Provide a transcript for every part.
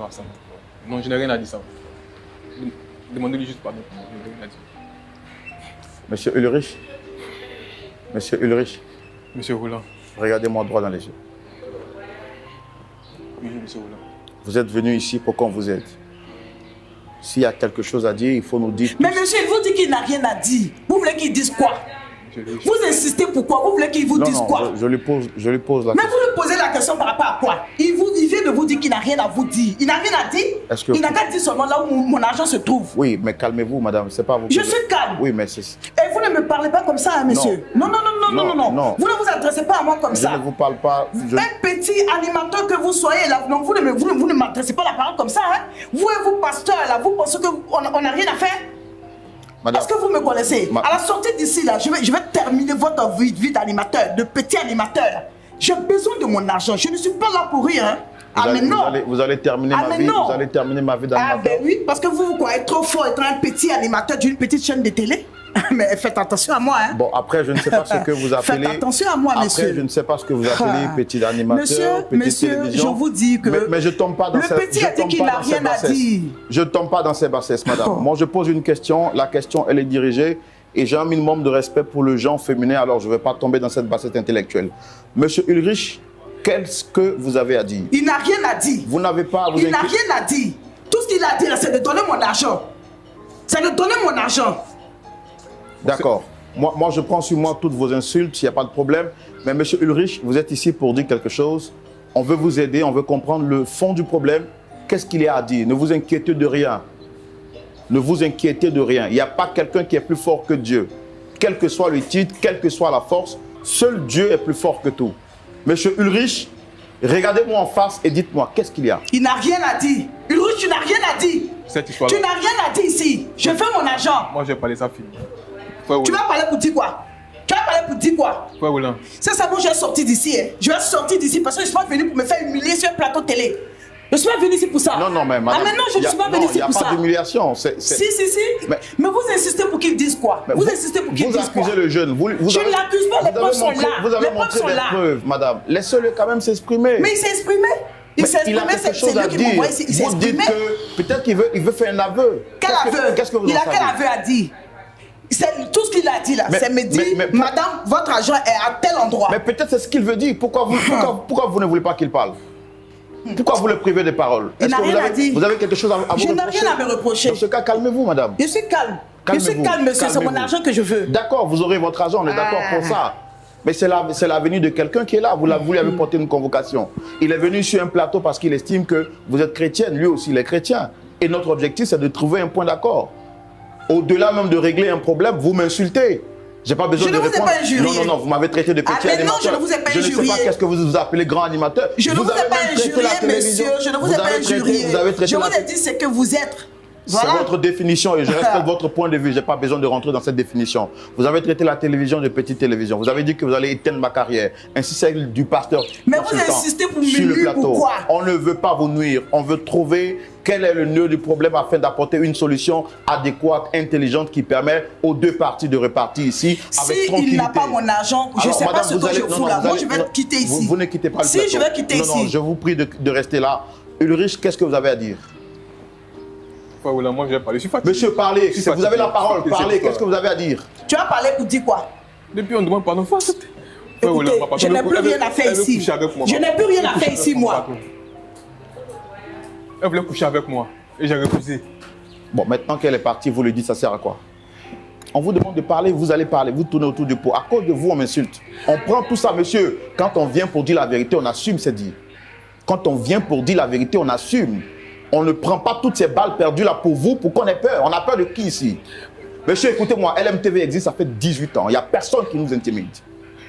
Ah, ça. Non, je n'ai rien à dire ça. Demandez-lui juste pardon. Je n'ai rien à dire. Monsieur Ulrich. Monsieur Ulrich. Monsieur Roland. Regardez-moi droit dans les yeux. Oui, monsieur Roland. Vous êtes venu ici pour qu'on vous aide. S'il y a quelque chose à dire, il faut nous dire. Mais monsieur, il vous dit qu'il n'a rien à dire. Vous voulez qu'il dise quoi? Vous insistez pourquoi? Vous voulez qu'il vous dise quoi? Je lui pose la Mais question. vous lui posez la question par rapport à quoi? Il vient de vous dire qu'il n'a rien à vous dire. Il n'a rien à dire. Il n'a qu'à dire seulement là où mon argent se trouve. Oui, mais calmez-vous, madame. C'est pas vous. Je suis calme. Oui, mais c'est... Et vous ne me parlez pas comme ça, hein, monsieur. Non. Non. Vous ne vous adressez pas à moi comme ça. Je ne vous parle pas. Un petit animateur que vous soyez là, non, vous ne m'adressez pas la parole comme ça. Hein. Vous et vous, pasteur, là, vous pensez qu'on n'a rien à faire? Est-ce que vous me connaissez? À la sortie d'ici, là, je vais terminer votre vie d'animateur, de petit animateur. J'ai besoin de mon argent. Je ne suis pas là pour rien. Hein. Vous allez terminer ma vie. Vous allez terminer ma vie d'animateur. Ah ben oui, parce que vous croyez trop fort être un petit animateur d'une petite chaîne de télé. Mais faites attention à moi. Hein. Bon, après, je ne sais pas ce que vous appelez. Faites attention à moi, monsieur. Après, je ne sais pas ce que vous appelez petit animateur, petite télévision. Je vous dis que... Mais je ne tombe pas dans le petit a dit qu'il n'a rien à dire. Je ne tombe pas dans ces bassesses, madame. Moi, je pose une question. La question, elle est dirigée. Et j'ai un minimum de respect pour le genre féminin. Alors, je ne vais pas tomber dans cette bassesse intellectuelle. Monsieur Ulrich, qu'est-ce que vous avez à dire? Il n'a rien à dire. Vous n'avez pas... Il n'a rien à dire. Tout ce qu'il a à dire, c'est de donner mon argent. C'est de donner mon argent. D'accord. Moi, je prends sur moi toutes vos insultes, il n'y a pas de problème. Mais monsieur Ulrich, vous êtes ici pour dire quelque chose. On veut vous aider, on veut comprendre le fond du problème. Qu'est-ce qu'il y a à dire? Ne vous inquiétez de rien. Ne vous inquiétez de rien. Il n'y a pas quelqu'un qui est plus fort que Dieu. Quel que soit le titre, quelle que soit la force, seul Dieu est plus fort que tout. Monsieur Ulrich, regardez-moi en face et dites-moi, qu'est-ce qu'il y a? Il n'a rien à dire. Ulrich, tu n'as rien à dire. Cette histoire. Tu n'as rien à dire ici. Je fais mon argent. Moi, je vais parler de sa fille. Tu vas parler pour dire quoi? Tu vas parler pour dire quoi? Frère Roland. C'est ça, moi je vais sortir d'ici. Hein. Je vais sortir d'ici parce que je suis pas venu pour me faire humilier sur un plateau télé. Je suis pas venu ici pour ça. Non, mais madame. Ah, mais non, je ne suis pas venu ici pour ça. Il n'y a pas d'humiliation. Si. Mais vous insistez pour qu'il dise quoi? Vous insistez pour qu'il dise quoi? Vous accusez le jeune. Je ne l'accuse pas, les preuves sont là. Vous avez montré des preuves, madame. Laissez-le quand même s'exprimer. Mais il s'est exprimé. Il s'est exprimé, c'est lui qui m'a envoyé. Il s'est exprimé. Vous dites que peut-être qu'il veut faire un aveu. Quel aveu? Qu'est-ce que vous en savez? Il a quel aveu à dire? Tout ce qu'il a dit là, c'est me dire, madame, votre argent est à tel endroit. Mais peut-être c'est ce qu'il veut dire. Pourquoi vous ne voulez pas qu'il parle? Pourquoi vous le privez des paroles? Il n'a rien à dire. Vous avez quelque chose à vous reprocher? Je n'ai rien à me reprocher. Dans ce cas, calmez-vous, madame. Je suis calme. Je suis calme, monsieur. C'est mon argent que je veux. D'accord, vous aurez votre argent, on est d'accord pour ça. Mais c'est la venue de quelqu'un qui est là. Vous lui avez porté une convocation. Il est venu sur un plateau parce qu'il estime que vous êtes chrétienne. Lui aussi, il est chrétien. Et notre objectif, c'est de trouver un point d'accord. Au-delà même de régler un problème, vous m'insultez. J'ai pas besoin de répondre. Je ne vous ai pas injurié. Non, vous m'avez traité de petit animateur. Non, je ne vous ai pas injurié. Je ne sais pas qu'est-ce que vous appelez grand animateur. Je ne vous ai pas injurié, monsieur. Je ne vous ai pas injurié. Je vous ai dit ce que vous êtes. Voilà. C'est votre définition et je respecte votre point de vue. Je n'ai pas besoin de rentrer dans cette définition. Vous avez traité la télévision de petite télévision. Vous avez dit que vous allez éteindre ma carrière. Ainsi celle du pasteur. Mais vous insistez pour me nuire, pourquoi? On ne veut pas vous nuire. On veut trouver quel est le nœud du problème afin d'apporter une solution adéquate, intelligente qui permet aux deux parties de repartir ici avec tranquillité. Si il n'a pas mon argent, je ne sais pas ce que je fous là. Moi, je vais quitter ici. Vous ne quittez pas le plateau. Si, je vais quitter ici. Non, je vous prie de rester là. Ulrich, qu'est-ce que vous avez à dire? Frère Roland, moi je vais parler. Je suis fatigué. Monsieur, parlez. Vous avez la parole. Parlez. Qu'est-ce que vous avez à dire? Tu vas parler pour dire quoi? Depuis, on demande pardon. Écoutez, je n'ai plus rien à faire ici. Je n'ai plus rien à faire ici, moi. Elle voulait coucher avec moi et j'ai refusé. Bon, maintenant qu'elle est partie, vous lui dites, ça sert à quoi? On vous demande de parler, vous allez parler, vous tournez autour du pot. À cause de vous, on m'insulte. On prend tout ça, monsieur. Quand on vient pour dire la vérité, on assume, c'est dit. Quand on vient pour dire la vérité, on assume. On ne prend pas toutes ces balles perdues là pour vous, pour qu'on ait peur. On a peur de qui ici? Monsieur, écoutez-moi, LMTV existe, ça fait 18 ans. Il n'y a personne qui nous intimide.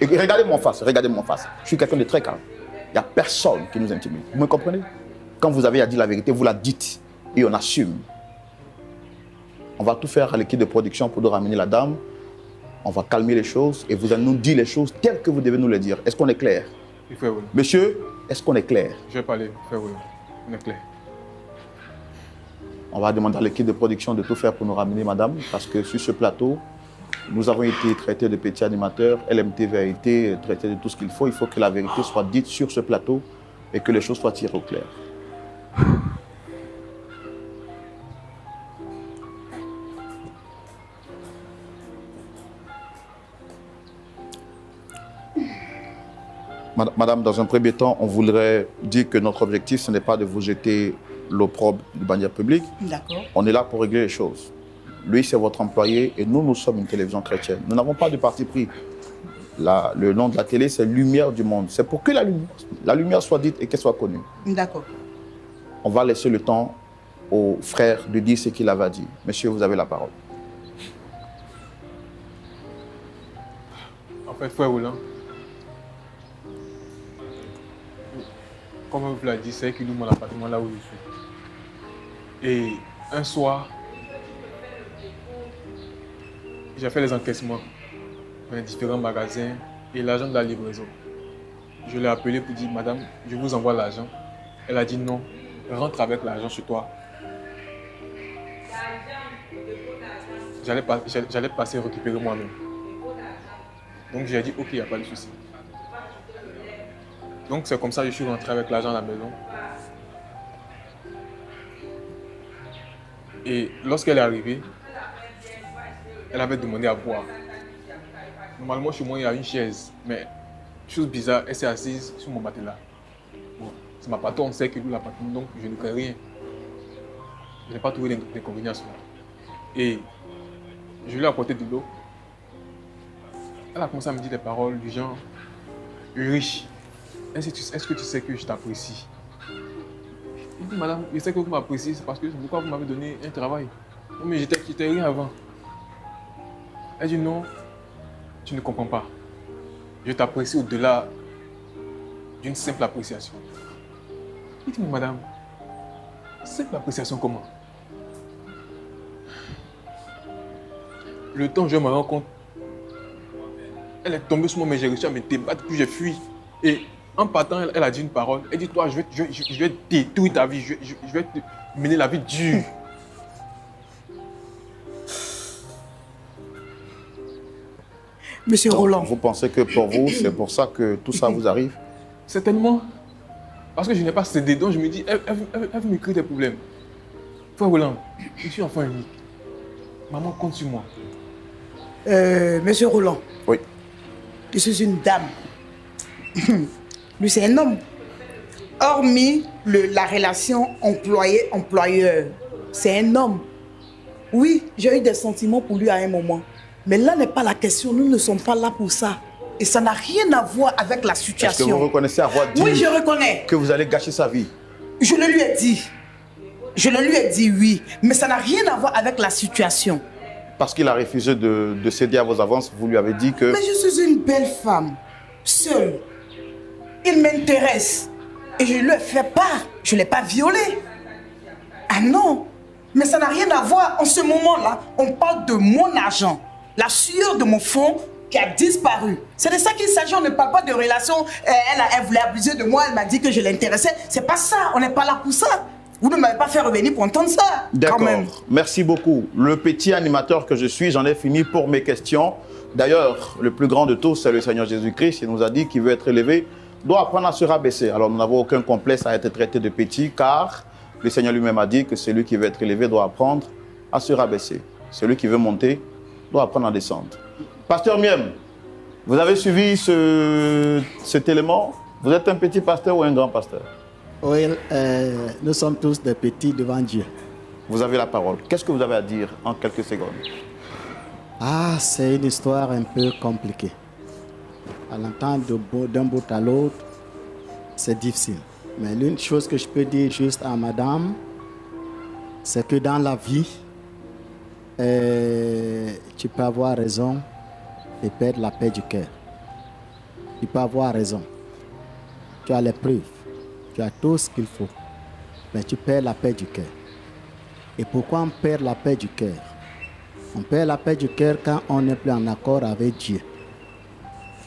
Et regardez-moi en face, regardez-moi en face. Je suis quelqu'un de très calme. Il n'y a personne qui nous intimide. Vous me comprenez? Quand vous avez à dire la vérité, vous la dites et on assume. On va tout faire à l'équipe de production pour nous ramener la dame. On va calmer les choses et vous allez nous dire les choses telles que vous devez nous les dire. Est-ce qu'on est clair? Monsieur, est-ce qu'on est clair? Je vais parler, frère Roland. On est clair. On va demander à l'équipe de production de tout faire pour nous ramener madame, parce que sur ce plateau, nous avons été traités de petits animateurs, LMTV a été traité de tout ce qu'il faut. Il faut que la vérité soit dite sur ce plateau et que les choses soient tirées au clair. Madame, dans un premier temps, on voudrait dire que notre objectif, ce n'est pas de vous jeter l'opprobre de manière publique. D'accord. On est là pour régler les choses. Lui, c'est votre employé et nous, nous sommes une télévision chrétienne. Nous n'avons pas de parti pris. Le nom de la télé, c'est Lumière du monde. C'est pour que la lumière soit dite et qu'elle soit connue. D'accord. On va laisser le temps au frère de dire ce qu'il avait à dire. Monsieur, vous avez la parole. En fait, frère Roland, comme vous l'avez dit, c'est qu'il loue mon appartement là où je suis. Et un soir, j'ai fait les encaissements dans différents magasins et l'agent de la livraison. Je l'ai appelé pour dire, madame, je vous envoie l'argent. Elle a dit non, rentre avec l'argent chez toi. J'allais passer récupérer moi-même. Donc j'ai dit, ok, il n'y a pas de souci. Donc c'est comme ça que je suis rentré avec l'argent à la maison. Et lorsqu'elle est arrivée, elle avait demandé à boire. Normalement, chez moi, il y a une chaise. Mais, chose bizarre, elle s'est assise sur mon matelas. Bon, c'est ma patronne, on sait que loue l'appartement, donc je ne crains rien. Je n'ai pas trouvé d'inconvénient à cela. Et je lui ai apporté de l'eau. Elle a commencé à me dire des paroles du genre « Riche, est-ce que tu sais que je t'apprécie ?» Il dit « Madame, je sais que vous m'appréciez, c'est parce que pourquoi vous m'avez donné un travail. Non, mais j'étais rien avant. » Elle dit « Non, tu ne comprends pas. Je t'apprécie au-delà d'une simple appréciation. » Il dit « Mais madame, simple appréciation comment ?» Le temps où je me rends compte, elle est tombée sur moi, mais j'ai réussi à me débattre, puis j'ai fui. Et en partant, elle a dit une parole. Elle dit, toi, je vais détruire ta vie, je vais te mener la vie dure. Monsieur Roland. Vous pensez que pour vous, c'est pour ça que tout ça vous arrive? Certainement. Parce que je n'ai pas cédé, donc je me dis, elle veut me créer des problèmes. Frère Roland, je suis enfant unique. Maman compte sur moi. Monsieur Roland. Oui. Je suis une dame. Lui, c'est un homme. Hormis la relation employé-employeur, c'est un homme. Oui, j'ai eu des sentiments pour lui à un moment. Mais là n'est pas la question. Nous ne sommes pas là pour ça. Et ça n'a rien à voir avec la situation. Est-ce que vous reconnaissez avoir dit oui, je reconnais. Que vous allez gâcher sa vie? Je le lui ai dit. Je le lui ai dit, oui. Mais ça n'a rien à voir avec la situation. Parce qu'il a refusé de céder à vos avances, vous lui avez dit que... Mais je suis une belle femme, seule. Il m'intéresse. Et je lui ai fait part. Je ne l'ai pas violé. Ah non. Mais ça n'a rien à voir. En ce moment-là, on parle de mon argent. La sueur de mon fonds qui a disparu. C'est de ça qu'il s'agit. On ne parle pas de relation. Elle voulait abuser de moi. Elle m'a dit que je l'intéressais. C'est pas ça. On n'est pas là pour ça. Vous ne m'avez pas fait revenir pour entendre ça. D'accord. Merci beaucoup. Le petit animateur que je suis, j'en ai fini pour mes questions. D'ailleurs, le plus grand de tous, c'est le Seigneur Jésus-Christ. Il nous a dit qu'il veut être élevé, doit apprendre à se rabaisser. Alors, nous n'avons aucun complexe à être traité de petit, car le Seigneur lui-même a dit que celui qui veut être élevé doit apprendre à se rabaisser. Celui qui veut monter doit apprendre à descendre. Pasteur Miem, vous avez suivi cet élément? Vous êtes un petit pasteur ou un grand pasteur? Oui, nous sommes tous des petits devant Dieu. Vous avez la parole. Qu'est-ce que vous avez à dire en quelques secondes? Ah, c'est une histoire un peu compliquée. À l'entendre d'un bout à l'autre, c'est difficile. Mais l'une chose que je peux dire juste à madame, c'est que dans la vie, tu peux avoir raison et perdre la paix du cœur. Tu peux avoir raison. Tu as les preuves. Tu as tout ce qu'il faut. Mais tu perds la paix du cœur. Et pourquoi on perd la paix du cœur? On perd la paix du cœur quand on n'est plus en accord avec Dieu.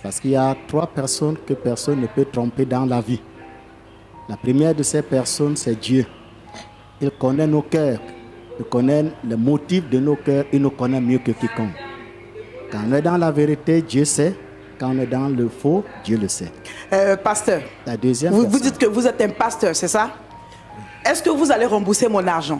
Parce qu'il y a 3 personnes que personne ne peut tromper dans la vie. La première de ces personnes, c'est Dieu. Il connaît nos cœurs. Il connaît le motif de nos cœurs. Il nous connaît mieux que quiconque. Quand on est dans la vérité, Dieu sait. Quand on est dans le faux, Dieu le sait. Pasteur, la deuxième vous dites que vous êtes un pasteur, c'est ça? Est-ce que vous allez rembourser mon argent?